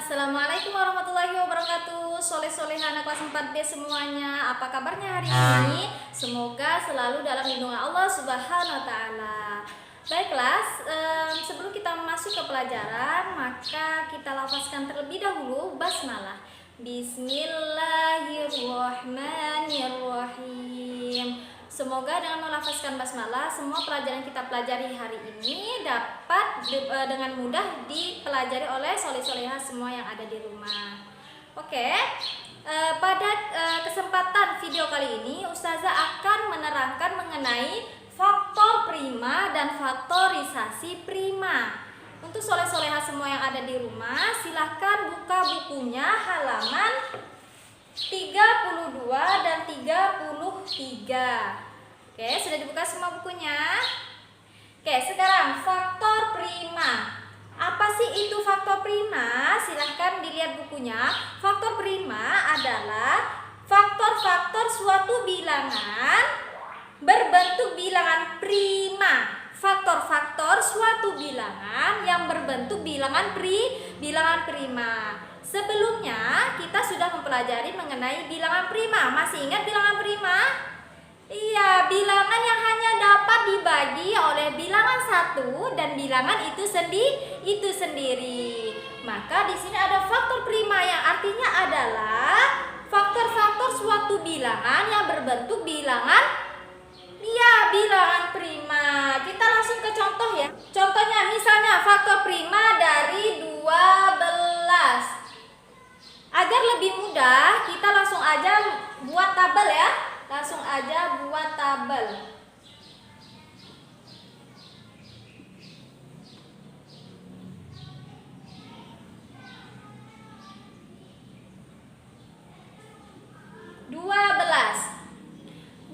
Assalamualaikum warahmatullahi wabarakatuh. Soleh-soleha anak kelas 4B semuanya. Apa kabarnya hari ini? Semoga selalu dalam lindungan Allah Subhanahu wa taala. Baiklah, sebelum kita masuk ke pelajaran, maka kita lafazkan terlebih dahulu basmalah. Bismillahirrahmanirrahim. Semoga dengan melafazkan basmalah, semua pelajaran kita pelajari hari ini dapat dengan mudah dipelajari oleh soleh-soleha semua yang ada di rumah. Oke, pada kesempatan video kali ini Ustazah akan menerangkan mengenai faktor prima dan faktorisasi prima. Untuk soleh-soleha semua yang ada di rumah, silahkan buka bukunya halaman 32 dan 33. Oke, sudah dibuka semua bukunya? Oke, sekarang faktor prima. Apa sih itu faktor prima? Silahkan dilihat bukunya. Faktor prima adalah faktor-faktor suatu bilangan berbentuk bilangan prima. Faktor-faktor suatu bilangan yang berbentuk bilangan prima. Sebelumnya kita sudah mempelajari mengenai bilangan prima. Masih ingat bilangan prima? Iya, bilangan yang hanya dapat dibagi oleh bilangan satu dan bilangan itu sendiri. Maka di sini ada faktor prima yang artinya adalah faktor-faktor suatu bilangan yang berbentuk bilangan prima. Kita langsung ke contoh ya. Contohnya misalnya faktor prima dari 12. Agar lebih mudah, kita langsung aja buat tabel ya. Langsung aja buat tabel.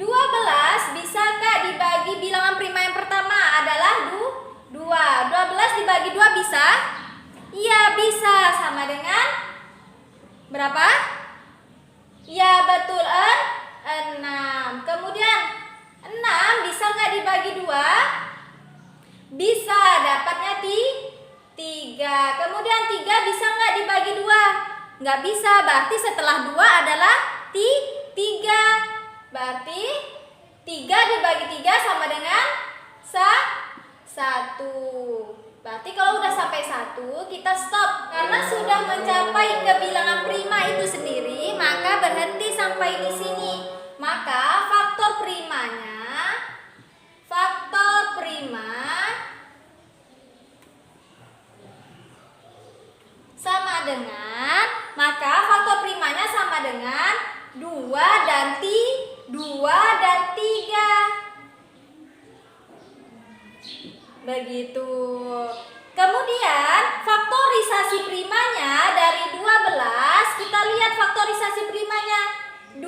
Dua belas bisa nggak dibagi bilangan prima yang pertama adalah 2. 12 dibagi 2 bisa? Iya bisa, sama dengan berapa? Ya betul, 6. Kemudian 6 bisa nggak dibagi 2? Bisa, dapatnya 3. Kemudian 3 bisa nggak dibagi 2? Nggak bisa, berarti setelah 2 adalah 3. Berarti 3 dibagi 3 sama dengan 1. Berarti kalau udah sampai 1 kita stop. Karena sudah mencapai kebilangan prima itu sendiri, maka berhenti sampai di sini. Maka faktor prima sama dengan, maka faktor primanya sama dengan 2 dan 3. Begitu. Kemudian faktorisasi primanya dari 12, kita lihat faktorisasi primanya. 2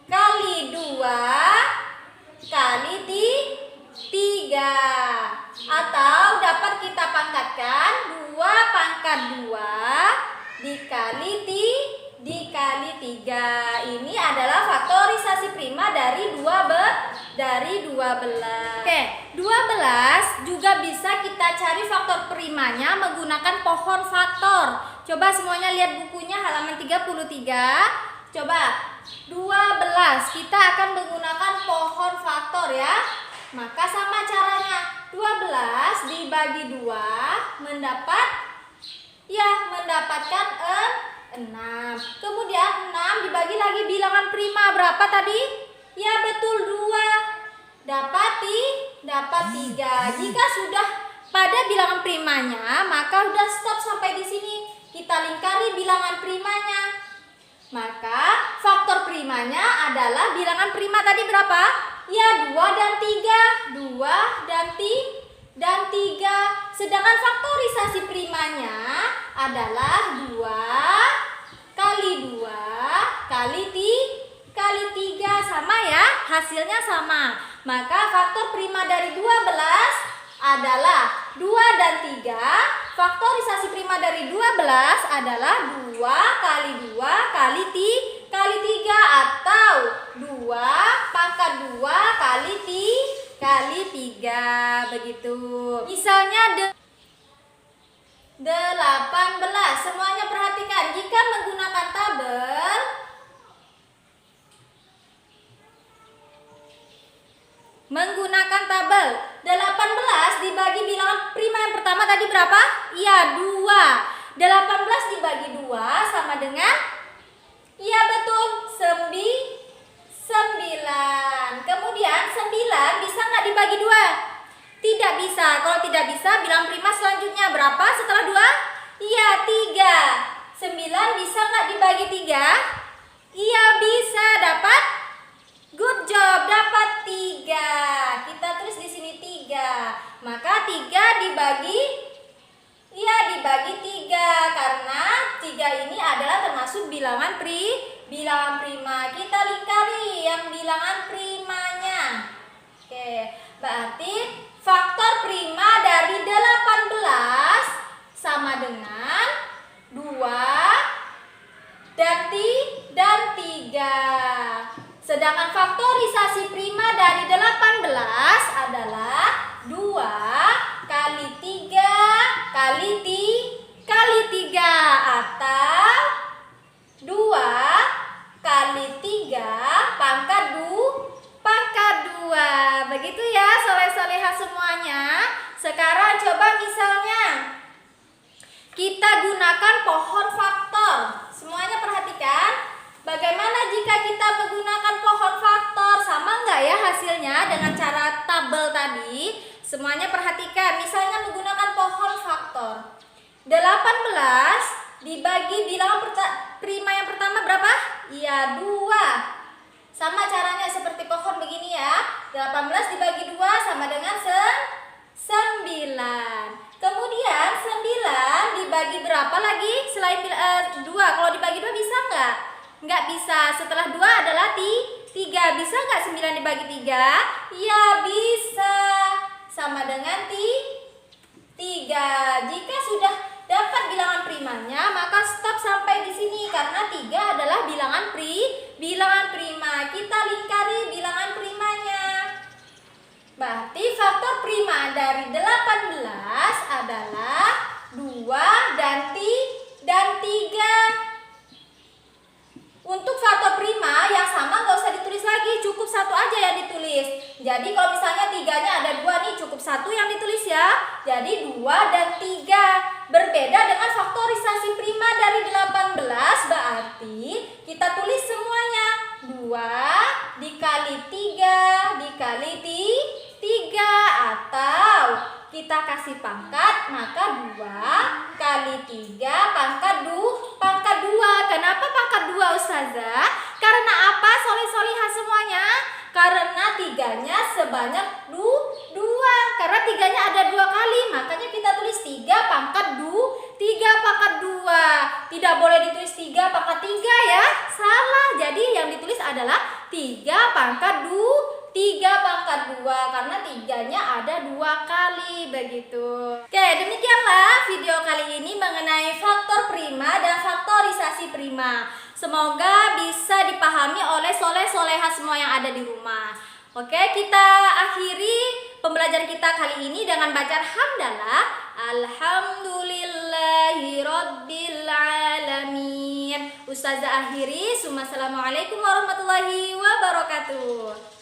kali 2 kali 3. Atau dapat kita pangkatkan 2 pangkat 2 dikali 3. Ini adalah faktorisasi prima dari 12. Oke, 12 juga bisa kita cari faktor primanya menggunakan pohon faktor. Coba semuanya lihat bukunya halaman 33. Coba 12 kita akan menggunakan pohon faktor ya. Maka sama caranya. 12 dibagi 2 mendapatkan 6. Kemudian 6 dibagi lagi bilangan prima berapa tadi? Ya betul, 2. Dapat 3. Jika sudah pada bilangan primanya, maka udah stop sampai di sini. Kita lingkari bilangan primanya. Maka faktor primanya adalah bilangan prima tadi berapa? Ya 2 dan 3. 2 dan 3. Sedangkan faktorisasi primanya adalah 2 kali 2 kali 3. Sama ya, hasilnya sama. Maka faktor prima dari 12 adalah 2 dan 3. Faktorisasi prima dari 12 adalah 2 kali 2 kali 3 atau 2 pangkat 2 kali 3. Begitu. Misalnya Semuanya perhatikan, jika menggunakan tabel Menggunakan tabel 18 dibagi bilangan prima yang pertama tadi berapa? Iya, 2. 18 dibagi 2 sama dengan, iya betul, 9. Kemudian 9 bisa nggak dibagi 2? Tidak bisa. Kalau tidak bisa, bilangan prima selanjutnya berapa setelah 2? Iya, 3. 9 bisa nggak dibagi 3? Iya bisa, dapat. Good job, dapat 3. Kita tulis di sini 3. Maka 3 dibagi 3 karena 3 ini adalah termasuk bilangan prima. Kita lingkari yang bilangan primanya. Oke, berarti faktor prima dari 18 sama dengan 2 dan 3. Sedangkan faktorisasi prima dari 18 adalah 2 kali 3 kali 3 atau 2 kali 3 pangkat 2. Begitu ya soleh-soleha semuanya. Sekarang coba misalnya kita gunakan pohon faktor. Semuanya perhatikan. Bagaimana jika kita menggunakan pohon faktor? Sama nggak ya hasilnya dengan cara tabel tadi? Semuanya perhatikan. Misalnya menggunakan pohon faktor. 18 dibagi bilangan prima yang pertama berapa? Iya, 2. Sama caranya seperti pohon begini ya. 18 dibagi 2 sama dengan 9. Kemudian 9 dibagi berapa lagi? Selain 2. Kalau dibagi 2 bisa nggak? Nggak bisa. Setelah 2 adalah 3. Bisa nggak 9 dibagi 3? Ya bisa. Sama dengan 3. Jika sudah dapat bilangan primanya, maka stop sampai di sini karena 3 adalah bilangan prima. Kita lingkari bilangan primanya. Berarti faktor prima dari 18 adalah 2 dan 3. Untuk faktor prima yang sama nggak usah ditulis lagi, cukup 1 aja yang ditulis. Jadi kalau misalnya 3-nya ada 2 nih, cukup 1 yang ditulis ya. Jadi 2 dan 3. Berbeda dengan faktorisasi prima dari 18, berarti kita tulis semuanya. 2 dikali 3 dikali 3 atau kita kasih pangkat, maka 2 kali 3 pangkat 2. Kenapa pangkat 2 Ustazah? Karena apa soleh-solihah semuanya? Karena 3-nya sebanyak 2. Karena 3-nya ada 2 kali, makanya kita tulis 3 pangkat 2. Tidak boleh ditulis 3 pangkat 3 ya. Salah. Jadi yang ditulis adalah 3 pangkat 2 karena 3-nya ada 2 kali begitu. Oke, demikianlah video kali ini mengenai faktor prima dan faktorisasi prima. Semoga bisa dipahami oleh soleh-soleha semua yang ada di rumah. Oke, kita akhiri pembelajaran kita kali ini dengan bacaan hamdalah. Alhamdulillahirabbil alamin. Ustazah akhiri. Assalamualaikum warahmatullahi wabarakatuh.